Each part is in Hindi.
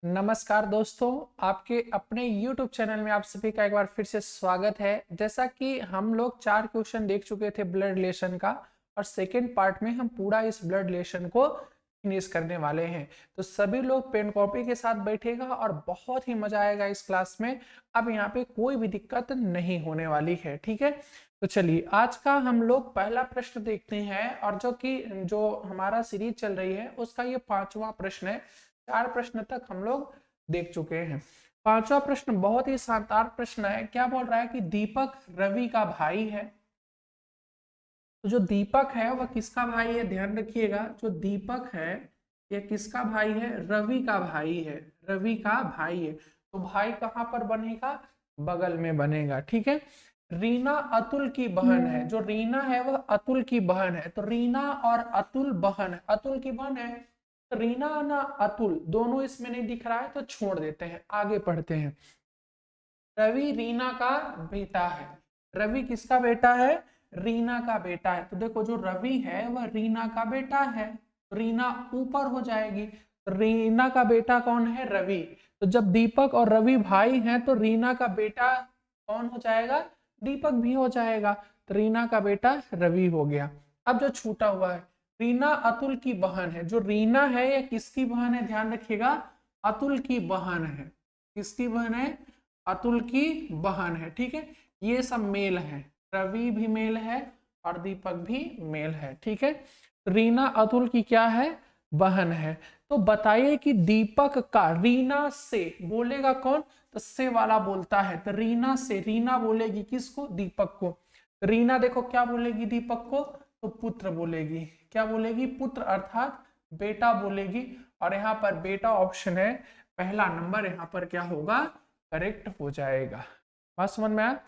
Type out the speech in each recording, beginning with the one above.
नमस्कार दोस्तों, आपके अपने YouTube चैनल में आप सभी का एक बार फिर से स्वागत है। जैसा कि हम लोग 4 क्वेश्चन देख चुके थे ब्लड रिलेशन का और सेकेंड पार्ट में हम पूरा इस ब्लड रिलेशन को फिनिश करने वाले हैं। तो सभी लोग पेन कॉपी के साथ बैठेगा और बहुत ही मजा आएगा इस क्लास में। अब यहाँ पे कोई भी दिक्कत नहीं होने वाली है, ठीक है। तो चलिए आज का हम लोग पहला प्रश्न देखते हैं और जो हमारा सीरीज चल रही है उसका ये 5वां प्रश्न है। 4 प्रश्न तक हम लोग देख चुके हैं। 5वां प्रश्न बहुत ही शानदार प्रश्न है। क्या बोल रहा है कि दीपक रवि का भाई है। तो जो दीपक है वह किसका भाई है, ध्यान रखिएगा। जो दीपक है यह किसका भाई है, रवि का भाई है। रवि का भाई है तो भाई कहां पर बनेगा, बगल में बनेगा, ठीक है। रीना अतुल की बहन है। जो रीना है वह अतुल की बहन है। तो रीना और अतुल बहन है, अतुल की बहन है। तो रीना ना अतुल दोनों इसमें नहीं दिख रहा है तो छोड़ देते हैं, आगे पढ़ते हैं। रवि रीना का बेटा है। रवि किसका बेटा है, रीना का बेटा है। तो देखो जो रवि है वह रीना का बेटा है, रीना ऊपर हो जाएगी। रीना का बेटा कौन है, रवि। तो जब दीपक और रवि भाई हैं तो रीना का बेटा कौन हो जाएगा, दीपक भी हो जाएगा। तो रीना का बेटा रवि हो गया। अब जो छूटा हुआ है, रीना अतुल की बहन है। जो रीना है या किसकी बहन है, ध्यान रखिएगा, अतुल की बहन है। किसकी बहन है, अतुल की बहन है, ठीक है। ये सब मेल है, रवि भी मेल है और दीपक भी मेल है, ठीक है। रीना अतुल की क्या है, बहन है। तो बताइए कि दीपक का रीना से बोलेगा कौन, तो से वाला बोलता है। तो रीना से, रीना बोलेगी किसको, दीपक को। रीना देखो क्या बोलेगी दीपक को, तो पुत्र बोलेगी। क्या बोलेगी, पुत्र अर्थात बेटा बोलेगी। और यहाँ पर बेटा ऑप्शन है, पहला नंबर यहाँ पर क्या होगा, करेक्ट हो जाएगा। बात समझ में आया।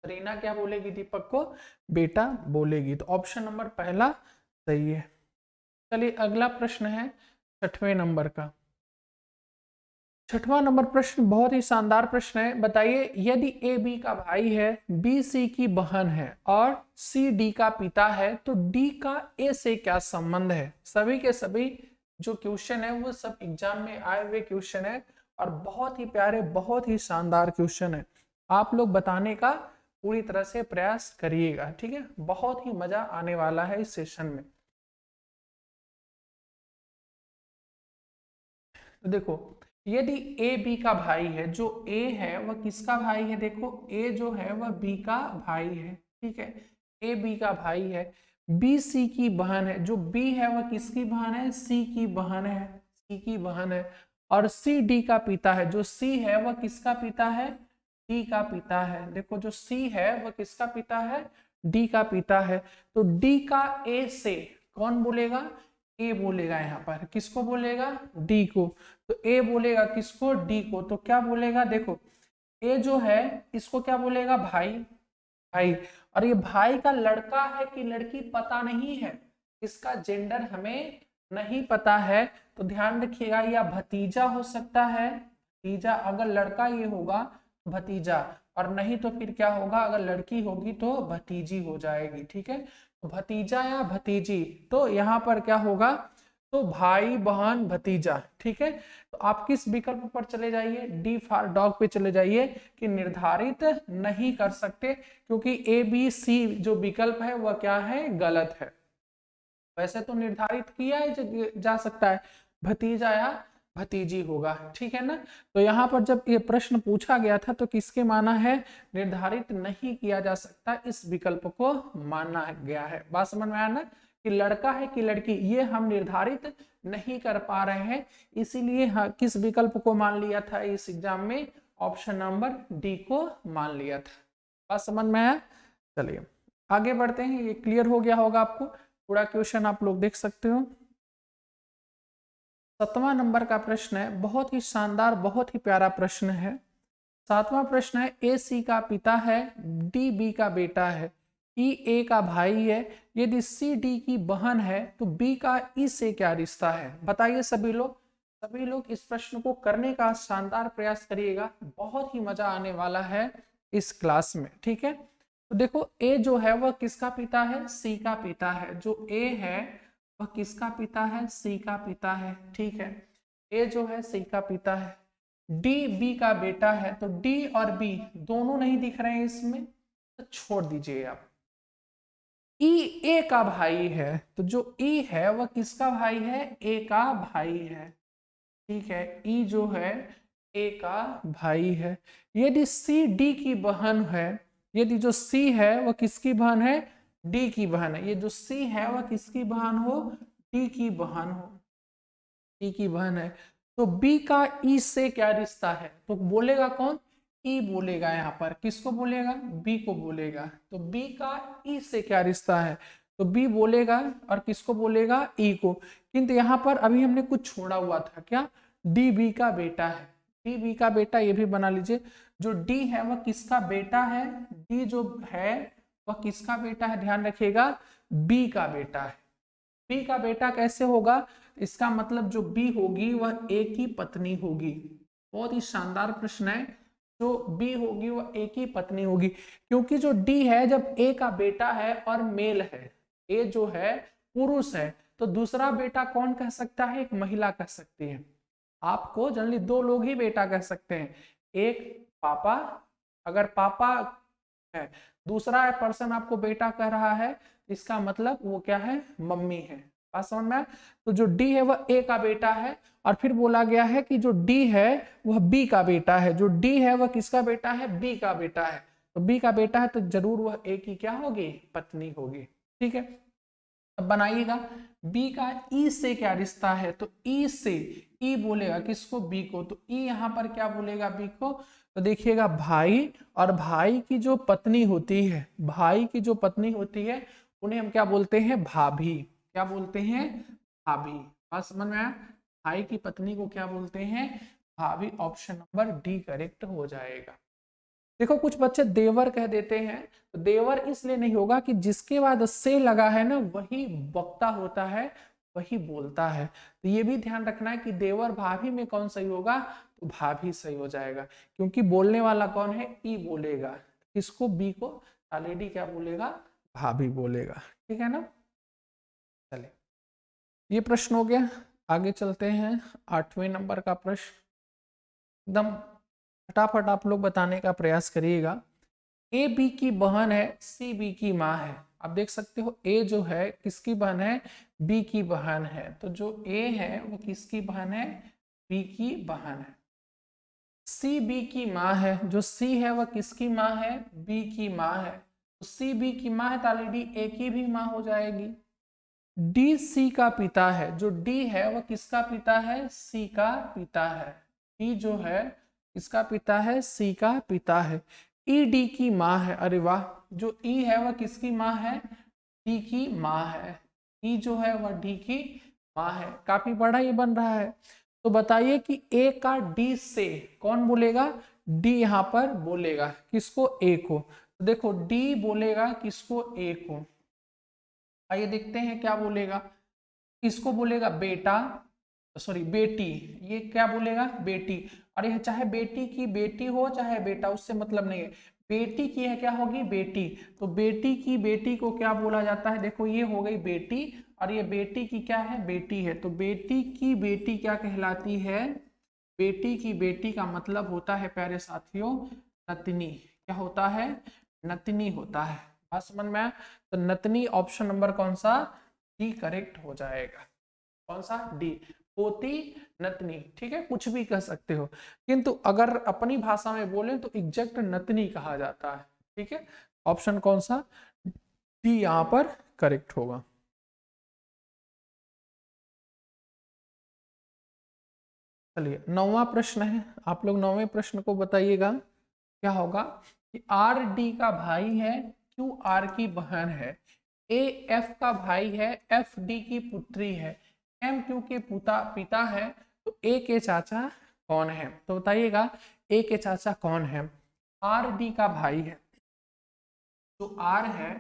रीना क्या बोलेगी, दीपक को बेटा बोलेगी। तो ऑप्शन नंबर पहला सही है। चलिए अगला प्रश्न है 6वें नंबर का। 6वां नंबर प्रश्न बहुत ही शानदार प्रश्न है। बताइए यदि ए बी का भाई है, बी सी की बहन है और सी डी का पिता है तो डी का ए से क्या संबंध है। सभी के सभी जो क्वेश्चन है वो सब एग्जाम में आए हुए क्वेश्चन है और बहुत ही प्यारे, बहुत ही शानदार क्वेश्चन है। आप लोग बताने का पूरी तरह से प्रयास करिएगा, ठीक है। बहुत ही मजा आने वाला है इस सेशन में। तो देखो यदि ए बी का भाई है, जो ए है वह किसका भाई है, देखो ए जो है वह बी का भाई है, ठीक है। ए बी का भाई है। बी सी की बहन है। जो बी है वह किसकी बहन है, सी की बहन है, सी की बहन है। और सी डी का पिता है। जो सी है वह किसका पिता है, डी का पिता है। देखो जो सी है वह किसका पिता है, डी का पिता है। तो डी का ए से कौन बोलेगा, ए बोलेगा। यहाँ पर किसको बोलेगा, डी को। तो ए बोलेगा किसको, डी को। तो क्या बोलेगा, देखो ए जो है इसको क्या बोलेगा, भाई। भाई, और ये भाई का लड़का है कि लड़की पता नहीं है, इसका जेंडर हमें नहीं पता है। तो ध्यान रखिएगा या भतीजा हो सकता है, भतीजा। अगर लड़का ये होगा तो भतीजा, और नहीं तो फिर क्या होगा, अगर लड़की होगी तो भतीजी हो जाएगी, ठीक है। तो भतीजा या भतीजी, तो यहाँ पर क्या होगा, तो भाई बहन भतीजा, ठीक है। तो आप किस विकल्प पर चले जाइए, डी फॉर डॉग पे चले जाइए कि निर्धारित नहीं कर सकते, क्योंकि ए बी सी जो विकल्प है वह क्या है, गलत है। वैसे तो निर्धारित किया ही जा सकता है, भतीजा या भतीजी होगा, ठीक है ना। तो यहाँ पर जब ये प्रश्न पूछा गया था तो किसके माना है, निर्धारित नहीं किया जा सकता, इस विकल्प को माना गया है। बात समझ में आया ना, कि लड़का है कि लड़की ये हम निर्धारित नहीं कर पा रहे हैं, इसीलिए किस विकल्प को मान लिया था इस एग्जाम में, ऑप्शन नंबर डी को मान लिया था। बात समझ में आया। चलिए आगे बढ़ते हैं, ये क्लियर हो गया होगा आपको। पूरा क्वेश्चन आप लोग देख सकते हो। 7वां नंबर का प्रश्न है, बहुत ही शानदार, बहुत ही प्यारा प्रश्न है। 7वां प्रश्न है, ए सी का पिता है, डी बी का बेटा है, ई ए का भाई है। यदि सी डी की बहन है तो बी का ई से क्या रिश्ता है। बताइए सभी लोग, सभी लोग इस प्रश्न को करने का शानदार प्रयास करिएगा, बहुत ही मजा आने वाला है इस क्लास में, ठीक है। तो देखो ए जो है वह किसका पिता है, सी का पिता है। जो ए है वह किसका पिता है, सी का पिता है, ठीक है। ए जो है सी का पिता है, डी बी का बेटा है, तो डी और बी दोनों नहीं दिख रहे हैं इसमें, तो छोड़ दीजिए आप। ई ए का भाई है, तो जो ई है वह किसका भाई है, ए का भाई है। ठीक है, ई जो है ए का भाई है। यदि सी डी की बहन है, यदि जो सी है वह किसकी बहन है, डी की बहन है, ये जो सी है वह किसकी बहन हो, डी की बहन हो, डी की बहन है, तो बी का ई से क्या रिश्ता है, तो बोलेगा कौन, ई बोलेगा, यहाँ पर किसको बोलेगा, बी को बोलेगा, तो बी का ई से क्या रिश्ता है, तो बी बोलेगा और किसको बोलेगा, ई को। किंतु यहाँ पर अभी हमने कुछ छोड़ा हुआ था, क्या, डी बी का बेटा है, डी बी का बेटा, ये भी बना लीजिए, जो डी है वह किसका बेटा है, डी जो है वह किसका बेटा है, ध्यान रखिएगा, बी का बेटा है। बी का बेटा कैसे होगा, इसका मतलब जो बी होगी वह ए की पत्नी होगी। बहुत ही शानदार प्रश्न है, जो बी होगी वह ए की पत्नी होगी, क्योंकि जो डी है जब ए का बेटा है और मेल है, ए जो है पुरुष है, तो दूसरा बेटा कौन कह सकता है, एक महिला कह सकती है। आपको जनरली दो लोग ही बेटा कह सकते हैं, एक पापा, अगर पापा है, दूसरा पर्सन आपको बेटा कह रहा है, इसका मतलब वो क्या है, मम्मी है। बात समझ में? तो जो डी है वह ए का बेटा है, और फिर बोला गया है कि जो डी है वह बी का बेटा है, जो डी है वह किसका बेटा है, बी का बेटा है, तो बी का बेटा है तो जरूर वह ए की क्या होगी, पत्नी होगी। ठीक है, अब बनाइएगा, बी का ई से क्या रिश्ता है, तो ई से, ई बोलेगा किसको, बी को, तो ई यहाँ पर क्या बोलेगा, बी को, तो देखिएगा भाई, और भाई की जो पत्नी होती है, भाई की जो पत्नी होती है उन्हें हम क्या बोलते हैं, भाभी, क्या बोलते हैं, भाभी। बात समझ में आया, भाई की पत्नी को क्या बोलते हैं, भाभी। ऑप्शन नंबर डी करेक्ट हो जाएगा। देखो कुछ बच्चे देवर कह देते हैं, तो देवर इसलिए नहीं होगा कि जिसके बाद से लगा है ना वही वक्ता होता है, वही बोलता है, तो ये भी ध्यान रखना है कि देवर भाभी में कौन सही होगा, तो भाभी सही हो जाएगा, क्योंकि बोलने वाला कौन है, ई बोलेगा, किसको, बी को, ऑलरेडी क्या बोलेगा, भाभी बोलेगा। ठीक है ना, चले, ये प्रश्न हो गया। आगे चलते हैं 8वें नंबर का प्रश्न, एकदम फटाफट आप लोग बताने का प्रयास करिएगा। ए बी की बहन है, सी बी की माँ है। आप देख सकते हो ए जो है किसकी बहन है, बी की बहन है, तो जो ए है वो किसकी बहन है, बी की बहन है। सी बी की माँ है, जो सी है वह किसकी माँ है, बी की माँ है, तो सी बी की माँ है तो ऑलरेडी ए की भी माँ हो जाएगी। डी सी का पिता है, जो डी है वह किसका पिता है, सी का पिता है, डी जो है किसका पिता है, सी का पिता है। ई डी की माँ है, अरे वाह, जो ई है वह किसकी माँ है, डी की माँ है, ई जो है वह डी की माँ है। काफी बड़ा ये बन रहा है, तो बताइए कि ए का डी से कौन बोलेगा, डी यहाँ पर बोलेगा किसको, ए को, तो देखो डी बोलेगा किसको, ए को। आइए देखते हैं क्या बोलेगा, किसको बोलेगा, बेटा, सॉरी बेटी, ये क्या बोलेगा, बेटी, और यह चाहे बेटी की बेटी हो चाहे बेटा, उससे मतलब नहीं है, बेटी की है क्या होगी, बेटी, तो बेटी की बेटी को क्या बोला जाता है, देखो ये हो गई बेटी, और ये बेटी की क्या है, बेटी है, तो बेटी की बेटी क्या कहलाती है, बेटी की बेटी का मतलब होता है प्यारे साथियों, नतनी, क्या होता है, नतनी होता है। बात समझ में आया, तो नतनी ऑप्शन नंबर कौन सा, डी करेक्ट हो जाएगा। कौन सा, डी, पोती, नतनी, ठीक है, कुछ भी कह सकते हो, किंतु अगर अपनी भाषा में बोले तो एग्जैक्ट नतनी कहा जाता है। ठीक है, ऑप्शन कौन सा, डी यहाँ पर करेक्ट होगा। चलिए 9वां प्रश्न है, आप लोग 9वें प्रश्न को बताइएगा क्या होगा, कि आर डी का भाई है, क्यू आर की बहन है, ए एफ का भाई है, एफ डी की पुत्री है, एम क्यू के पिता है, तो ए के चाचा कौन है, तो बताइएगा ए के चाचा कौन है। आर डी का भाई है, जो आर है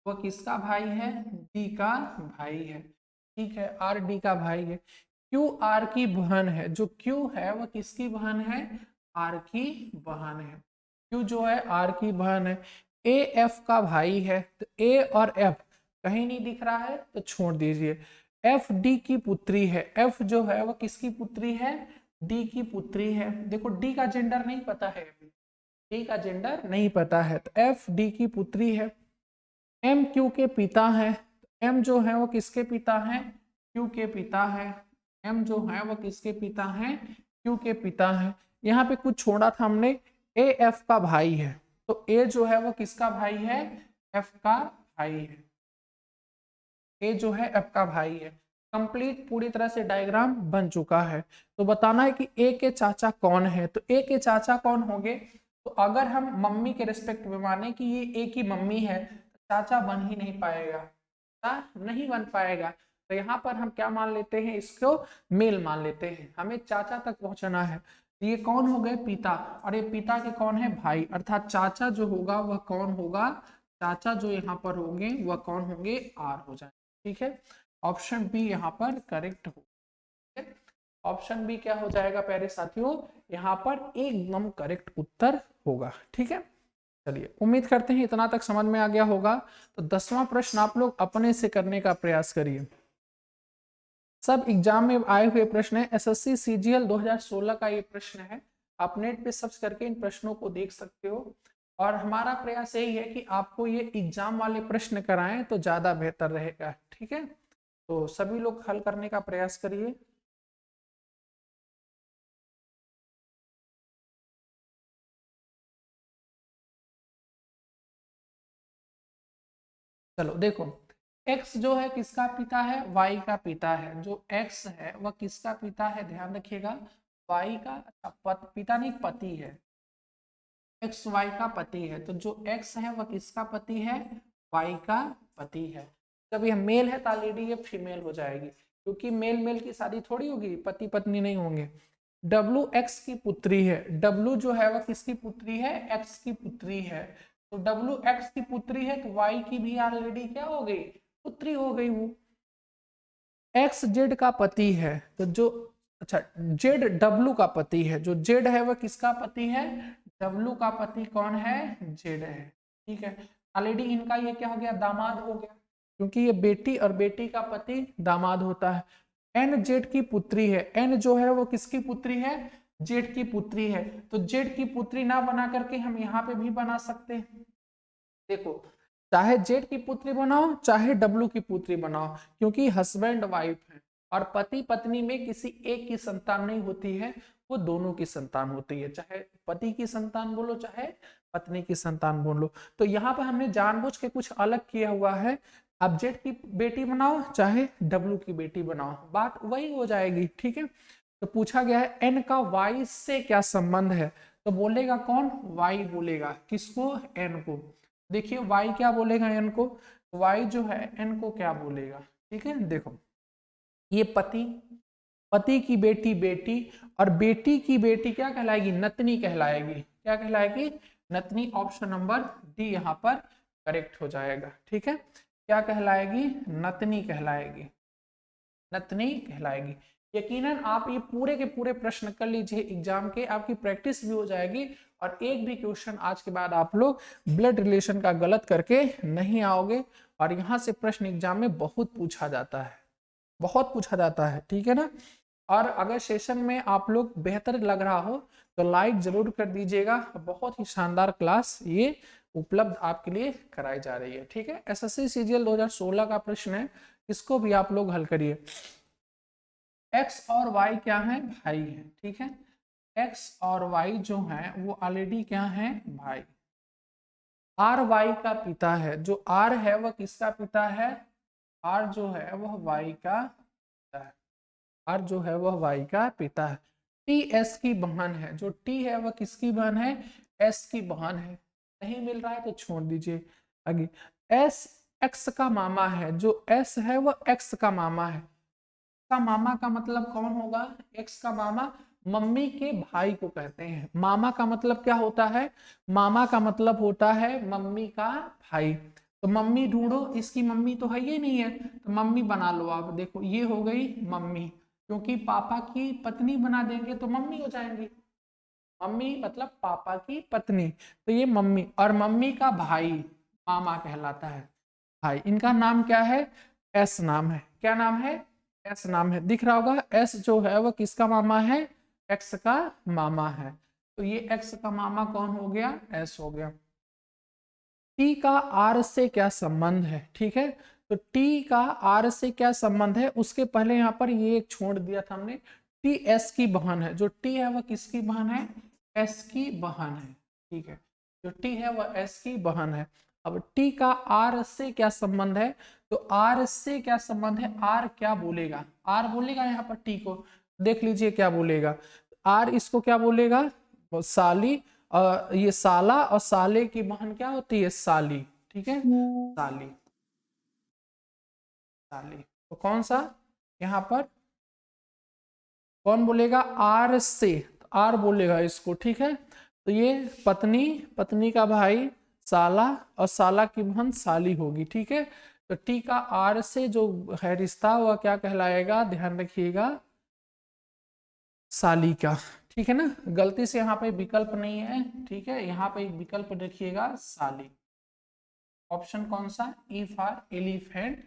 वह किसका भाई है, डी का भाई है। ठीक है, आर डी का भाई है। क्यू आर की बहन है, जो क्यू है वह किसकी बहन है, आर की बहन है, क्यू जो है आर की बहन है। ए एफ का भाई है, तो ए और एफ कहीं नहीं दिख रहा है तो छोड़ दीजिए। एफ डी की पुत्री है। एफ जो है वो किसकी पुत्री है? डी की पुत्री है। देखो डी का जेंडर नहीं पता है, डी का जेंडर नहीं पता है, तो एफ डी की पुत्री है। एम क्यू के पिता है। एम जो है वो किसके पिता है? क्यू के पिता है। एम जो है वो किसके पिता है? क्यू के पिता है। यहाँ पे कुछ छोड़ा था हमने, ए एफ का भाई है, तो ए जो है वो किसका भाई है? एफ का भाई है। ए जो है एफ का भाई है। कंप्लीट पूरी तरह से डायग्राम बन चुका है। तो बताना है कि ए के चाचा कौन है, तो ए के चाचा कौन होंगे? तो अगर हम मम्मी के रिस्पेक्ट में माने कि ये ए की मम्मी है, चाचा बन ही नहीं पाएगा, नहीं बन पाएगा। तो यहाँ पर हम क्या मान लेते हैं? इसको मेल मान लेते हैं, हमें चाचा तक पहुंचना है। तो ये कौन हो गए? पिता। और ये पिता के कौन है? भाई। अर्थात चाचा जो होगा वह कौन होगा? चाचा जो यहाँ पर होंगे वह कौन होंगे? आर हो जाए। ठीक है, ऑप्शन बी यहाँ पर करेक्ट हो। ऑप्शन बी क्या हो जाएगा प्यारे साथियों? यहाँ पर एकदम करेक्ट उत्तर होगा। ठीक है, चलिए उम्मीद करते हैं इतना तक समझ में आ गया होगा। तो 10वां प्रश्न आप लोग अपने से करने का प्रयास करिए। सब एग्जाम में आए हुए प्रश्न है, एसएससी सीजीएल 2016 का ये प्रश्न है। आप नेट पे सर्च करके इन प्रश्नों को देख सकते हो। और हमारा प्रयास यही है कि आपको ये एग्जाम वाले प्रश्न कराएं तो ज्यादा बेहतर रहेगा। ठीक है, तो सभी लोग हल करने का प्रयास करिए। चलो देखो, x जो है किसका पिता है? y का पिता है। जो x है वह किसका पिता है? ध्यान रखिएगा, y का, अच्छा पिता नहीं पति है, x y का पति है। तो जो x है वह किसका पति है? y का पति है। जब यह मेल है तो ऑलरेडी ये फीमेल हो जाएगी, क्योंकि मेल मेल की शादी थोड़ी होगी, पति पत्नी नहीं होंगे। W x की पुत्री है। W जो है वह किसकी पुत्री है? x की पुत्री है। तो W x की पुत्री है तो y की भी ऑलरेडी क्या हो गई? पुत्री हो गई वो। x z का पति है, तो जो, अच्छा z W का पति है। जो z है वह किसका पति है? W का पति कौन है? z है। ठीक है, ऑलरेडी इनका ये क्या हो गया? दामाद हो गया, क्योंकि ये बेटी और बेटी का पति दामाद होता है। एन जेड की पुत्री है। एन जो है वो किसकी पुत्री है? जेड की पुत्री है। तो जेड की पुत्री ना बना करके हम यहाँ पे भी बना सकते हैं। देखो, चाहे जेड की पुत्री बनाओ चाहे डब्लू की पुत्री बनाओ, क्योंकि हस्बैंड वाइफ है और पति पत्नी में किसी एक की संतान नहीं होती है, वो दोनों की संतान होती है। चाहे पति की संतान बोलो चाहे पत्नी की संतान बोलो। तो यहाँ पर हमने जानबूझ के कुछ अलग किया हुआ है। आप जेड की बेटी बनाओ चाहे डब्लू की बेटी बनाओ, बात वही हो जाएगी। ठीक है, तो पूछा गया है एन का वाई से क्या संबंध है, तो बोलेगा कौन? वाई बोलेगा। किसको? एन को। देखिए वाई क्या बोलेगा एन को? वाई जो है एन को क्या बोलेगा? ठीक है, देखो ये पति, पति की बेटी बेटी, और बेटी की बेटी क्या कहलाएगी? नतनी कहलाएगी। क्या कहलाएगी? नतनी। ऑप्शन नंबर डी यहाँ पर करेक्ट हो जाएगा। ठीक है, क्या कहलाएगी? नतनी कहलाएगी, नतनी कहलाएगी। यकीनन आप ये पूरे के पूरे प्रश्न कर लीजिए एग्जाम के, आपकी प्रैक्टिस भी हो जाएगी और एक भी क्वेश्चन आज के बाद आप लोग ब्लड रिलेशन का गलत करके नहीं आओगे। और यहाँ से प्रश्न एग्जाम में बहुत पूछा जाता है, बहुत पूछा जाता है। ठीक है ना, और अगर सेशन में आप लोग बेहतर लग रहा हो तो लाइक जरूर कर दीजिएगा। बहुत ही शानदार क्लास ये उपलब्ध आपके लिए कराई जा रही है। ठीक है, एसएससी सीजीएल 2016 का प्रश्न है, इसको भी आप लोग हल करिए। एक्स और वाई क्या है? भाई है। ठीक है, एक्स और वाई जो है वो ऑलरेडी क्या है? भाई। आर वाई का पिता है। जो आर है वह किसका पिता है? आर जो है वह वाई का पिता है। आर जो है वह वाई का पिता है। टी एस की बहन है। जो टी है वह किसकी बहन है? एस की बहन है। नहीं मिल रहा है तो छोड़ दीजिए आगे। एस एक्स का मामा है। जो एस है वह एक्स का मामा है। का मामा का मतलब कौन होगा? एक्स का मामा मम्मी के भाई को कहते हैं। मामा का मतलब क्या होता है? मामा का मतलब होता है मम्मी का भाई। तो मम्मी ढूंढो, इसकी मम्मी तो है ही नहीं है, तो मम्मी बना लो आप। देखो ये हो गई मम्मी, क्योंकि पापा की पत्नी बना देंगे तो मम्मी हो जाएंगी। मम्मी मतलब पापा की पत्नी, तो ये मम्मी। और मम्मी का भाई मामा कहलाता है, भाई। इनका नाम क्या है? एस नाम है। क्या नाम है? एस नाम है, दिख रहा होगा। एस जो है वो किसका मामा है? एक्स का मामा है। तो ये एक्स का मामा कौन हो गया? एस हो गया। टी का आर से क्या संबंध है? ठीक है, तो टी का आर से क्या संबंध है, उसके पहले यहाँ पर ये एक छोड़ दिया था हमने। टी एस की बहन है। जो टी है वह किसकी बहन है? एस की बहन है। ठीक है, जो टी है वह एस की बहन है। अब टी का आर से क्या संबंध है? तो आर से क्या संबंध है? आर क्या बोलेगा? आर बोलेगा यहाँ पर टी को, देख लीजिए क्या बोलेगा। आर इसको क्या बोलेगा? साली। ये साला और साले की बहन क्या होती है? साली। ठीक है, साली। साली तो कौन सा यहाँ पर कौन बोलेगा? आर से, आर बोलेगा इसको। ठीक है, तो ये पत्नी, पत्नी का भाई साला और साला की बहन साली होगी। ठीक है, तो टी का आर से जो है रिश्ता वह क्या कहलाएगा? ध्यान रखिएगा, साली का। ठीक है ना, गलती से यहाँ पे विकल्प नहीं है। ठीक है, यहाँ पे एक विकल्प देखिएगा, साली। ऑप्शन कौन सा? ई फॉर एलिफेंट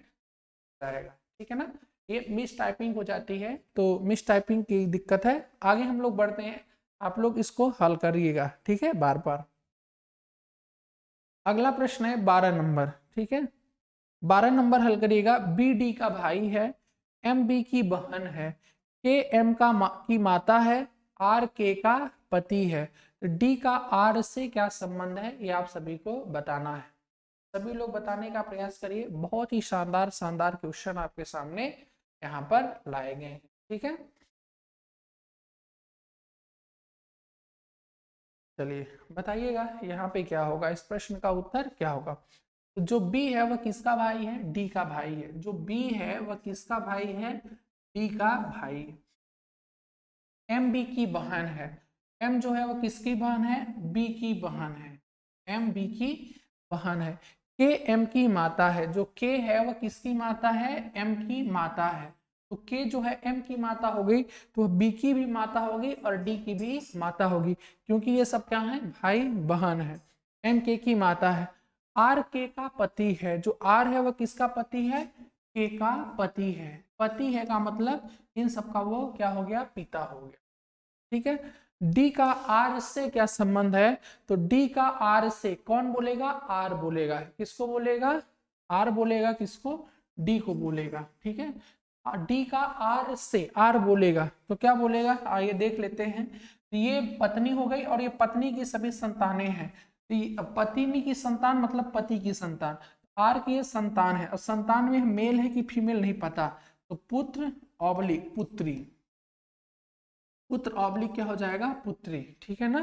रहेगा। ठीक है ना, ये मिस टाइपिंग हो जाती है, तो मिस टाइपिंग की दिक्कत है। आगे हम लोग बढ़ते हैं, आप लोग इसको हल करिएगा। ठीक है, बार बार। अगला प्रश्न है 12 नंबर। ठीक है, 12 नंबर हल करिएगा। बी डी का भाई है, एम बी की बहन है, के एम का की माता है, आर के का पति है। डी का आर से क्या संबंध है, ये आप सभी को बताना है। सभी लोग बताने का प्रयास करिए। बहुत ही शानदार शानदार क्वेश्चन आपके सामने यहाँ पर लाए गए हैं। ठीक है, चलिए बताइएगा यहाँ पे क्या होगा, इस प्रश्न का उत्तर क्या होगा। तो जो बी है वह किसका भाई है? डी का भाई है। जो बी है वह किसका भाई है? डी का भाई। एम बी की बहन है। एम जो है वो किसकी बहन है? बी की बहन है। एम बी की बहन है। के एम की माता है। जो के है वह किसकी माता है? एम की माता है। तो के जो है एम की माता हो गई, तो बी की भी माता होगी और डी की भी माता होगी, क्योंकि ये सब क्या है? भाई बहन है। एम के की माता है। आर के का पति है। जो आर है वह किसका पति है? के का पति है। पति है का मतलब इन सबका वो क्या हो गया? पिता हो गया। ठीक है, डी का आर से क्या संबंध है? तो डी का आर से कौन बोलेगा? आर बोलेगा। किसको बोलेगा? आर बोलेगा। किसको? डी को बोलेगा। ठीक है, डी का आर से आर बोलेगा तो क्या बोलेगा? आइए देख लेते हैं। तो ये पत्नी हो गई और ये पत्नी की सभी संतानें हैं। तो पत्नी की संतान मतलब पति की संतान। आर की ये संतान है, और संतान में मेल है कि फीमेल नहीं पता, तो पुत्र ऑब्लिक पुत्री। पुत्र ऑब्लिक क्या हो जाएगा? पुत्री। ठीक है ना,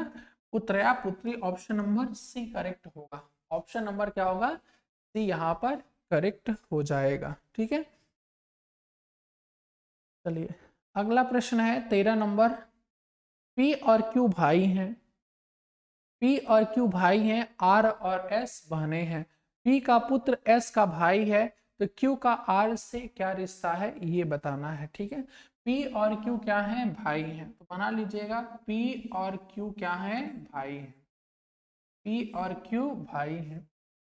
पुत्र या पुत्री। ऑप्शन नंबर सी करेक्ट होगा। ऑप्शन नंबर क्या होगा? सी यहाँ पर करेक्ट हो जाएगा। ठीक है, चलिए अगला प्रश्न है 13 नंबर। पी और क्यू भाई हैं। पी और क्यू भाई हैं, आर और एस बहने हैं। पी का पुत्र एस का भाई है, तो क्यू का आर से क्या रिश्ता है ये बताना है। ठीक है, पी और क्यू क्या है? भाई हैं। तो बना लीजिएगा, पी और क्यू क्या है? भाई हैं। पी और क्यू भाई हैं।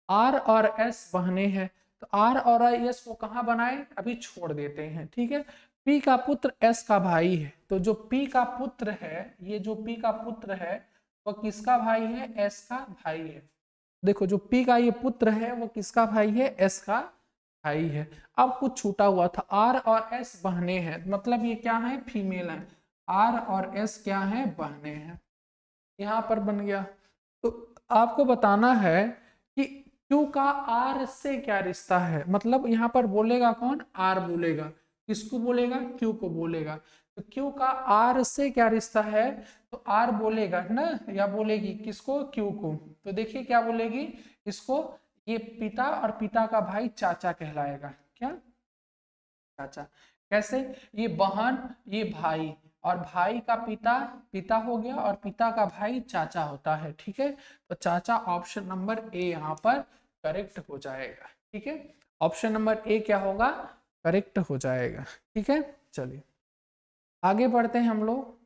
आर और एस बहने हैं, तो आर और एस को कहाँ बनाए? अभी छोड़ देते हैं। ठीक है, पी का पुत्र एस का भाई है, तो जो पी का पुत्र है, ये जो पी का पुत्र है वह किसका भाई है? एस का भाई है। देखो, जो पी का ये पुत्र है वो किसका भाई है? एस का भाई है। अब कुछ छूटा हुआ था, आर और एस बहने हैं, मतलब ये क्या है? फीमेल है। आर और एस क्या है? बहने हैं। यहाँ पर बन गया। तो आपको बताना है कि क्यू का आर से क्या रिश्ता है, मतलब यहाँ पर बोलेगा कौन? आर बोलेगा। किसको बोलेगा? क्यू को बोलेगा। तो क्यू का आर से क्या रिश्ता है? तो आर बोलेगा ना, या बोलेगी किसको? क्यू को। तो देखिए क्या बोलेगी इसको, ये पिता और पिता का भाई चाचा कहलाएगा। क्या? चाचा। कैसे? ये बहन, ये भाई, और भाई का पिता पिता हो गया, और पिता का भाई चाचा होता है। ठीक है, तो चाचा ऑप्शन नंबर ए यहाँ पर करेक्ट हो जाएगा। ठीक है, ऑप्शन नंबर ए क्या होगा? करेक्ट हो जाएगा। ठीक है, चलिए आगे बढ़ते हैं हम लोग।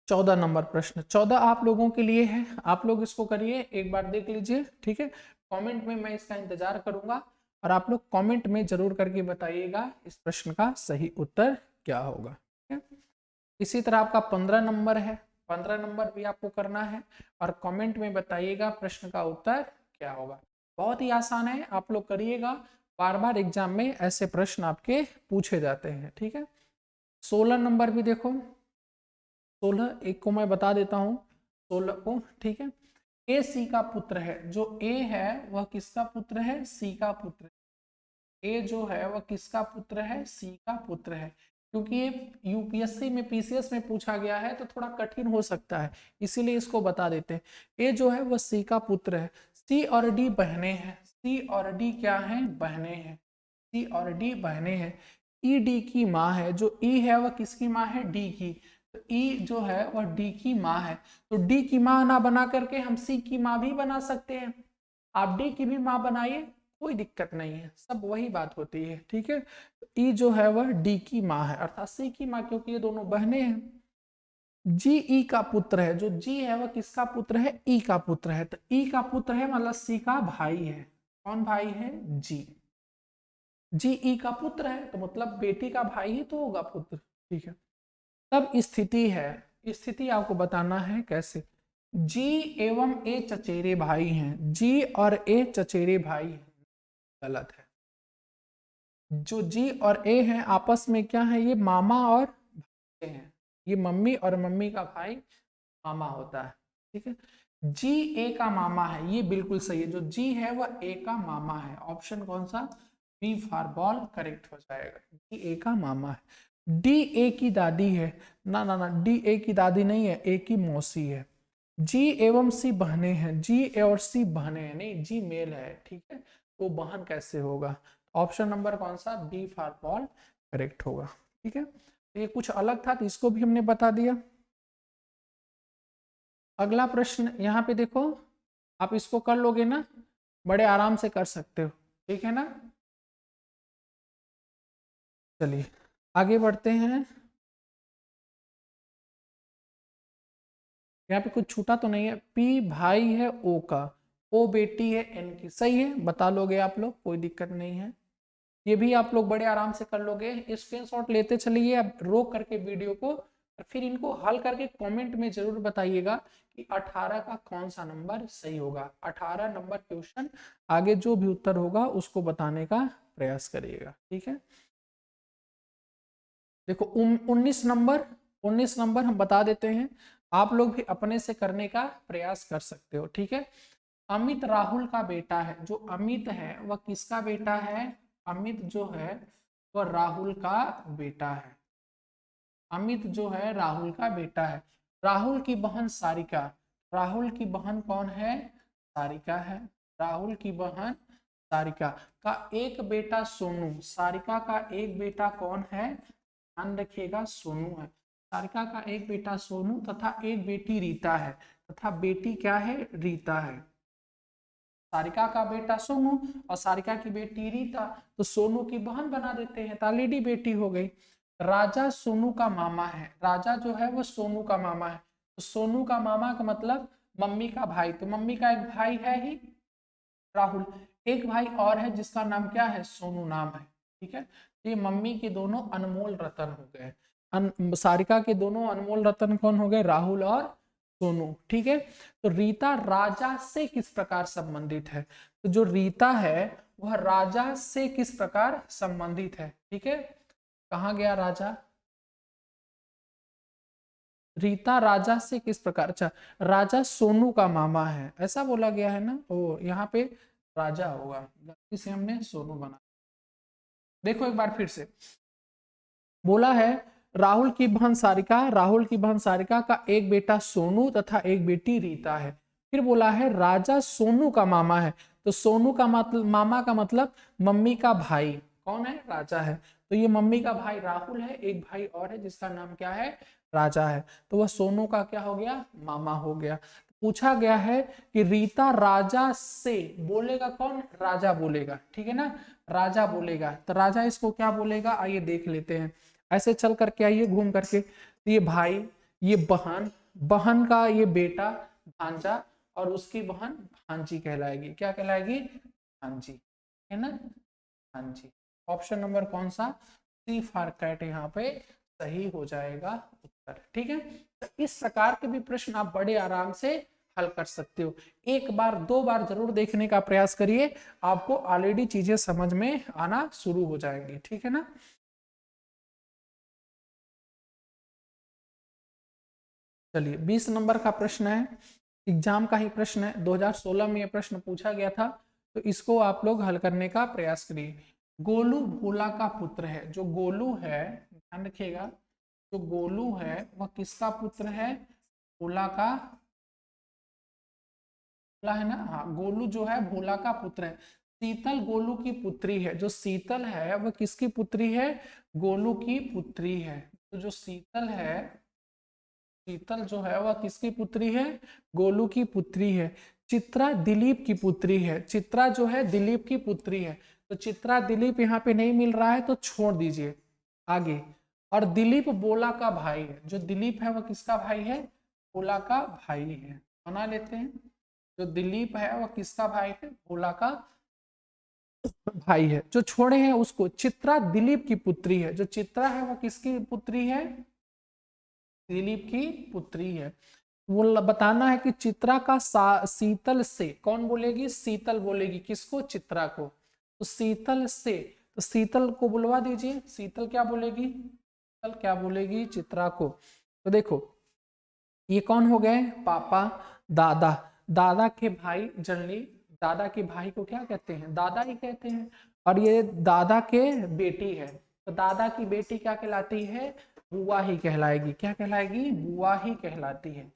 14 नंबर प्रश्न, 14 आप लोगों के लिए है, आप लोग इसको करिए, एक बार देख लीजिए। ठीक है, कमेंट में मैं इसका इंतजार करूंगा। और आप लोग कमेंट में जरूर करके बताइएगा इस प्रश्न का सही उत्तर क्या होगा। ठीक है, इसी तरह आपका 15 नंबर है, 15 नंबर भी आपको करना है और कमेंट में बताइएगा प्रश्न का उत्तर क्या होगा। बहुत ही आसान है, आप लोग करिएगा, बार बार एग्जाम में ऐसे प्रश्न आपके पूछे जाते हैं। ठीक है, 16 नंबर भी देखो, 16 एक को मैं बता देता हूँ 16 को। ठीक है, ए सी का पुत्र है, जो ए है वह किसका पुत्र है, सी का पुत्र है। ए जो है वह किसका पुत्र है, सी का पुत्र है। क्योंकि ये यूपीएससी में पीसीएस में पूछा गया है तो थोड़ा कठिन हो सकता है, इसीलिए इसको बता देते हैं। ए जो है वह सी का पुत्र है, सी और डी बहने हैं, सी और डी क्या है, बहने हैं, सी और डी बहने हैं। ई डी की माँ है, जो ई है वह किसकी माँ है, डी की, तो ई जो है वह डी की माँ है। तो डी की माँ ना बना करके हम सी की माँ भी बना सकते हैं, आप डी की भी माँ बनाइए, कोई दिक्कत नहीं है, सब वही बात होती है। ठीक है, तो ई जो है वह डी की माँ है अर्थात सी की माँ, क्योंकि ये दोनों बहनें हैं। जी ई का पुत्र है, जो जी है वह किसका पुत्र है, ई का पुत्र है, तो ई का पुत्र है मतलब सी का भाई है। कौन भाई है, जी, जी ई का पुत्र है तो मतलब बेटी का भाई ही तो होगा पुत्र। ठीक है, तब स्थिति है, स्थिति आपको बताना है कैसे। जी एवं ए चचेरे भाई हैं, जी और ए चचेरे भाई हैं, गलत है। जो जी और ए हैं आपस में क्या है, ये मामा और भाई हैं, ये मम्मी और मम्मी का भाई मामा होता है। ठीक है, जी ए का मामा है, ये बिल्कुल सही है, जो जी है वह ए का मामा है। ऑप्शन कौन सा, बी फॉर बॉल करेक्ट हो जाएगा, जी ए का मामा है। डी ए की दादी है, ना ना ना, डी ए की दादी नहीं है, ए की मौसी है। जी एवं सी बहने हैं, जी ए और सी बहने हैं, नहीं जी मेल है। ठीक है, वो बहन कैसे होगा, ऑप्शन नंबर कौन सा, बी फॉर बॉल करेक्ट होगा। ठीक है, तो ये कुछ अलग था तो इसको भी हमने बता दिया। अगला प्रश्न यहाँ पे देखो, आप इसको कर लोगे ना, बड़े आराम से कर सकते हो। ठीक है ना, चलिए आगे बढ़ते हैं। यहाँ पे कुछ छूटा तो नहीं है, पी भाई है ओ का, ओ बेटी है एन की, सही है, बता लोगे आप लोग, कोई दिक्कत नहीं है, ये भी आप लोग बड़े आराम से कर लोगे। स्क्रीनशॉट लेते चलिए, अब रोक करके वीडियो को, फिर इनको हल करके कमेंट में जरूर बताइएगा कि 18 का कौन सा नंबर सही होगा। 18 नंबर क्वेश्चन, आगे जो भी उत्तर होगा उसको बताने का प्रयास करिएगा। ठीक है, देखो 19 नंबर हम बता देते हैं, आप लोग भी अपने से करने का प्रयास कर सकते हो। ठीक है, अमित राहुल का बेटा है, जो अमित है वह किसका बेटा है, अमित जो है वह राहुल का बेटा है, अमित जो है राहुल का बेटा है। राहुल की बहन सारिका, राहुल की बहन कौन है, सारिका है, राहुल की बहन सारिका का एक बेटा सोनू, सारिका का एक बेटा कौन है, ध्यान रखिएगा सोनू है, सारिका का एक बेटा सोनू तथा एक बेटी रीता है, तथा बेटी क्या है, रीता है। सारिका का बेटा सोनू और सारिका की बेटी रीता, तो सोनू की बहन बना देते हैं, तालीडी बेटी हो गई। राजा सोनू का मामा है, राजा जो है वो सोनू का मामा है, तो सोनू का मामा का मतलब मम्मी का भाई, तो मम्मी का एक भाई है ही राहुल, एक भाई और है जिसका नाम क्या है, सोनू नाम है। ठीक है, तो ये मम्मी के दोनों अनमोल रतन हो गए, सारिका के दोनों अनमोल रतन कौन हो गए, राहुल और सोनू। ठीक है, तो रीता राजा से किस प्रकार संबंधित है, तो जो रीता है वह राजा से किस प्रकार संबंधित है। ठीक है, कहा गया राजा, रीता राजा से किस प्रकार, अच्छा राजा सोनू का मामा है ऐसा बोला गया है ना, ओ यहाँ पे राजा होगा, गलती से हमने सोनू बना। देखो एक बार फिर से बोला है, राहुल की बहन सारिका, राहुल की बहन सारिका का एक बेटा सोनू तथा एक बेटी रीता है। फिर बोला है राजा सोनू का मामा है, तो सोनू का मतलब मामा का मतलब मम्मी का भाई कौन है, राजा है, तो ये मम्मी का भाई राहुल है, एक भाई और है जिसका नाम क्या है, राजा है, तो वह सोनू का क्या हो गया, मामा हो गया। पूछा गया है कि रीता राजा से बोलेगा कौन, राजा बोलेगा। ठीक है ना, राजा बोलेगा, तो राजा इसको क्या बोलेगा, आइए देख लेते हैं। ऐसे चल करके आइए घूम करके, तो ये भाई, ये बहन, बहन का ये बेटा भांजा, और उसकी बहन भांजी कहलाएगी, क्या कहलाएगी, भांजी, है ना। हाँ जी, ऑप्शन नंबर कौन सा, सी फॉर कैट यहाँ पे सही हो जाएगा उत्तर। ठीक है, तो इस प्रकार के भी प्रश्न आप बड़े आराम से हल कर सकते हो। एक बार दो बार जरूर देखने का प्रयास करिए, आपको ऑलरेडी चीजें समझ में आना शुरू हो जाएंगी। ठीक है ना। चलिए 20 नंबर का प्रश्न है, एग्जाम का ही प्रश्न है, 2016 में यह प्रश्न पूछा गया था, तो इसको आप लोग हल करने का प्रयास करिए। गोलू भोला का पुत्र है। जो गोलू है, ध्यान रखिएगा, जो गोलू है वह किसका पुत्र है, भोला का, भोला है ना, हाँ, गोलू जो है भोला का पुत्र है। शीतल गोलू की पुत्री है। जो शीतल है वह किसकी पुत्री है, गोलू की पुत्री है। तो जो शीतल है, शीतल जो है वह किसकी पुत्री है, गोलू की पुत्री है। चित्रा दिलीप की पुत्री है। चित्रा जो है दिलीप की पुत्री है। तो चित्रा दिलीप यहाँ पे नहीं मिल रहा है तो छोड़ दीजिए आगे। और दिलीप बोला का भाई है। जो दिलीप है वह किसका भाई है, बोला का भाई है, बना लेते हैं। जो दिलीप है वह किसका भाई है, भोला का भाई है। जो छोड़े हैं उसको, चित्रा दिलीप की पुत्री है। जो चित्रा है वह किसकी पुत्री है, दिलीप की पुत्री है। वो बताना है कि चित्रा का शीतल से, कौन बोलेगी, शीतल बोलेगी किसको, चित्रा को। तो शीतल से, तो शीतल को बुलवा दीजिए। शीतल क्या बोलेगी, शीतल क्या बोलेगी, चित्रा को। तो देखो ये कौन हो गए, पापा, दादा। दादा के भाई जनरली, दादा के भाई को क्या कहते हैं, दादा ही कहते हैं। और ये दादा के बेटी है, तो दादा की बेटी क्या कहलाती है, बुआ ही कहलाएगी। क्या कहलाएगी, बुआ ही कहलाती है।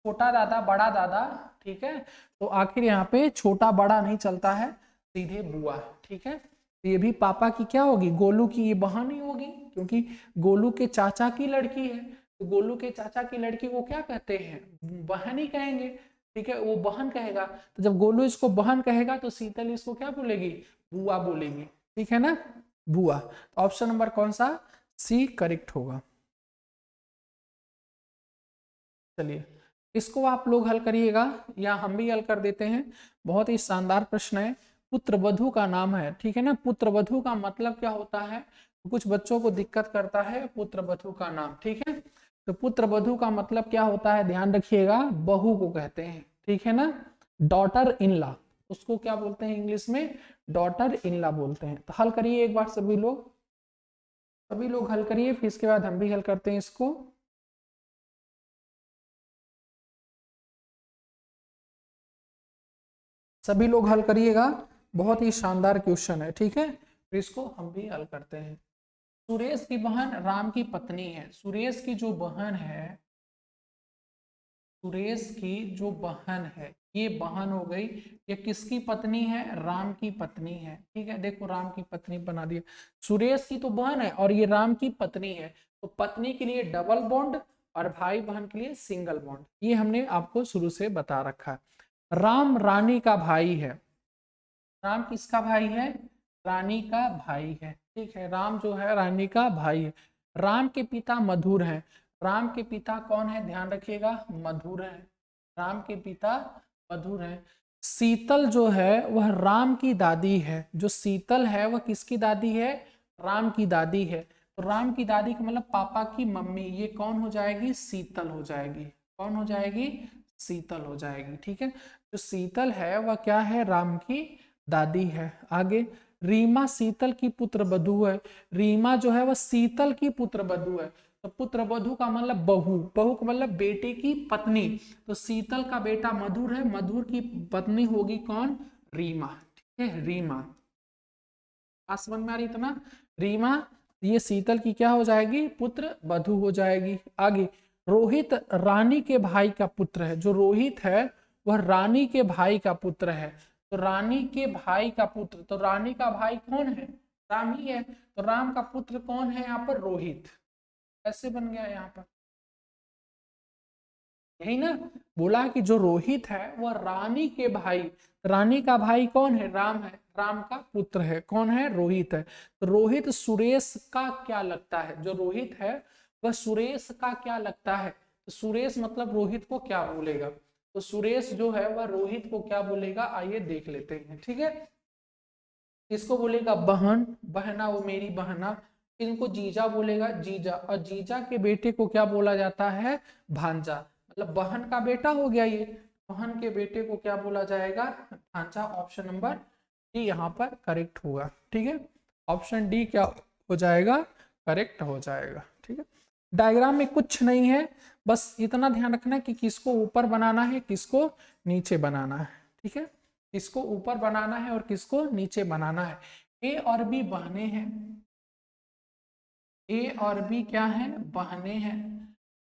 छोटा दादा, बड़ा दादा, ठीक है। तो आखिर यहाँ पे छोटा बड़ा नहीं चलता है, सीधे बुआ। ठीक है, तो ये भी पापा की क्या होगी, गोलू की ये बहन ही होगी, क्योंकि गोलू के चाचा की लड़की है। तो गोलू के चाचा की लड़की को क्या कहते हैं, बहन ही कहेंगे। ठीक है, वो बहन कहेगा। तो जब गोलू इसको बहन कहेगा तो शीतल इसको क्या बोलेगी, बुआ बोलेगी। ठीक है ना, बुआ। तो ऑप्शन नंबर कौन सा, सी करेक्ट होगा। चलिए इसको आप लोग हल करिएगा या हम भी हल कर देते हैं। बहुत ही शानदार प्रश्न है। पुत्र वधु का नाम है, ठीक है ना। पुत्र वधु का मतलब क्या होता है, कुछ बच्चों को दिक्कत करता है पुत्र वधु का नाम। ठीक है, तो पुत्र वधु का मतलब क्या होता है, ध्यान रखिएगा, बहू को कहते हैं। ठीक है ना, डॉटर इन लॉ, उसको क्या बोलते हैं इंग्लिश में, डॉटर इन लॉ बोलते हैं। तो हल करिए एक बार सभी लोग, सभी लोग हल करिए, फिर इसके बाद हम भी हल करते हैं इसको। सभी लोग हल करिएगा, बहुत ही शानदार क्वेश्चन है। ठीक है, फिर इसको हम भी हल करते हैं। सुरेश की बहन राम की पत्नी है। सुरेश की जो बहन है, सुरेश की जो बहन है, ये बहन हो गई, ये किसकी पत्नी है, राम की पत्नी है। ठीक है, देखो राम की पत्नी बना दिया। सुरेश की तो बहन है और ये राम की पत्नी है, तो पत्नी के लिए डबल बॉन्ड और भाई बहन के लिए सिंगल बॉन्ड, ये हमने आपको शुरू से बता रखा है। राम रानी का भाई है। राम किसका भाई है, रानी का भाई है। ठीक है, राम जो है रानी का भाई है। राम के पिता मधुर हैं। राम के पिता कौन है, ध्यान रखिएगा, मधुर है। राम के पिता मधुर हैं। शीतल जो है वह राम की दादी है। जो शीतल है वह किसकी दादी है, राम की दादी है। तो राम की दादी का मतलब पापा की मम्मी, ये कौन हो जाएगी, शीतल हो जाएगी। कौन हो जाएगी, शीतल हो जाएगी। ठीक है, जो शीतल है वह क्या है, राम की दादी है। आगे, रीमा शीतल की पुत्र वधु है। रीमा जो है वह शीतल की पुत्र वधु है। तो पुत्र वधु का मतलब बहू, बहू का मतलब बेटे की पत्नी। तो शीतल का बेटा मधुर है, मधुर की पत्नी होगी कौन, रीमा। ठीक है, रीमा, समझ में आ रही इतना, रीमा, ये शीतल की क्या हो जाएगी, पुत्र वधु हो जाएगी। आगे, रोहित रानी के भाई का पुत्र है। जो रोहित है वह रानी के भाई का पुत्र है। तो रानी के भाई का पुत्र, तो रानी का भाई कौन है, राम ही है। तो राम का पुत्र कौन है यहाँ पर, रोहित। कैसे बन गया यहाँ पर, यही ना, बोला कि जो रोहित है वह रानी के भाई, रानी का भाई कौन है, राम है, राम का पुत्र है, कौन है, रोहित है। तो रोहित सुरेश का क्या लगता है, जो रोहित है वह सुरेश का क्या लगता है। तो सुरेश मतलब रोहित को क्या बोलेगा, तो सुरेश जो है वह रोहित को क्या बोलेगा, आइए देख लेते हैं। ठीक है, इसको बोलेगा बहन, बहना वो मेरी बहना। इनको जीजा बोलेगा, जीजा। और जीजा के बेटे को क्या बोला जाता है? भांजा। मतलब बहन का बेटा हो गया ये, बहन के बेटे को क्या बोला जाएगा? भांजा। ऑप्शन नंबर डी यहाँ पर करेक्ट होगा। ठीक है, ऑप्शन डी क्या हो जाएगा? करेक्ट हो जाएगा। ठीक है, डायग्राम में कुछ नहीं है, बस इतना ध्यान रखना है कि किसको ऊपर बनाना है, किसको नीचे बनाना है। ठीक है, किसको ऊपर बनाना है और किसको नीचे बनाना है। ए और बी बहने हैं, ए और बी क्या है? बहने हैं।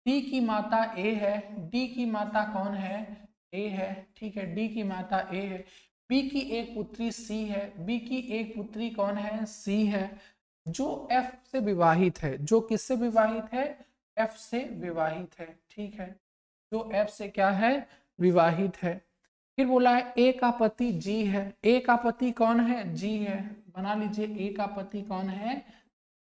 डी की माता ए है, डी की माता कौन है? ए है। ठीक है, डी की माता ए है। बी की एक पुत्री सी है, बी की एक पुत्री कौन है? सी है। जो एफ से विवाहित है, जो किससे विवाहित है? एफ से विवाहित है। ठीक है, जो एफ से क्या है? विवाहित है। फिर बोला है ए का पति जी है, ए का पति कौन है? जी है। बना लीजिए, ए का पति कौन है?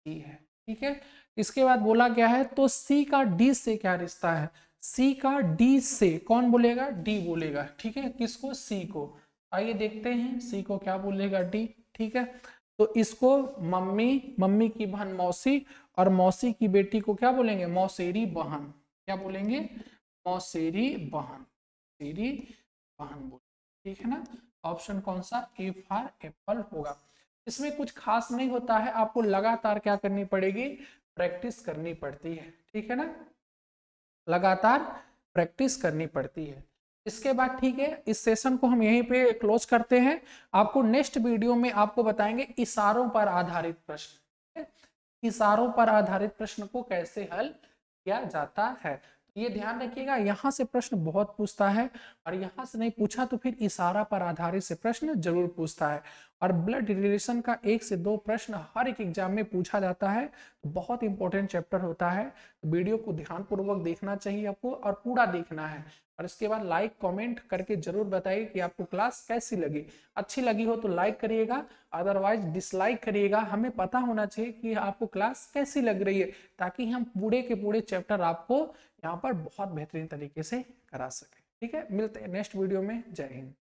जी है। ठीक है, इसके बाद बोला क्या है? तो सी का डी से क्या रिश्ता है? सी का डी से कौन बोलेगा? डी बोलेगा। ठीक है, किसको? सी को। आइए देखते हैं सी को क्या बोलेगा? डी। ठीक है, तो इसको मम्मी, मम्मी की बहन मौसी, और मौसी की बेटी को क्या बोलेंगे? मौसेरी बहन। क्या बोलेंगे? मौसेरी बहन, तेरी बहन बोल। ठीक है ना, ऑप्शन कौन सा? ए फॉर एप्पल होगा। इसमें कुछ खास नहीं होता है, आपको लगातार क्या करनी पड़ेगी? प्रैक्टिस करनी पड़ती है। ठीक है ना, लगातार प्रैक्टिस करनी पड़ती है। इसके बाद ठीक है, इस सेशन को हम यहीं पे क्लोज करते हैं। आपको नेक्स्ट वीडियो में आपको बताएंगे इशारों पर आधारित प्रश्न, इशारों पर आधारित प्रश्न को कैसे हल किया जाता है। ये ध्यान रखिएगा, यहाँ से प्रश्न बहुत पूछता है, और यहाँ से नहीं पूछा तो फिर इशारा पर आधारित से प्रश्न जरूर पूछता है। और ब्लड रिलेशन का 1 से 2 प्रश्न हर एक एग्जाम में पूछा जाता है, बहुत इंपॉर्टेंट चैप्टर होता है। वीडियो को ध्यानपूर्वक देखना चाहिए आपको, और पूरा देखना है। और इसके बाद लाइक कमेंट करके जरूर बताइए कि आपको क्लास कैसी लगी। अच्छी लगी हो तो लाइक करिएगा, अदरवाइज डिसलाइक करिएगा। हमें पता होना चाहिए कि आपको क्लास कैसी लग रही है, ताकि हम पूरे के पूरे चैप्टर आपको यहाँ पर बहुत बेहतरीन तरीके से करा सकें। ठीक है, मिलते हैं नेक्स्ट वीडियो में। जय हिंद।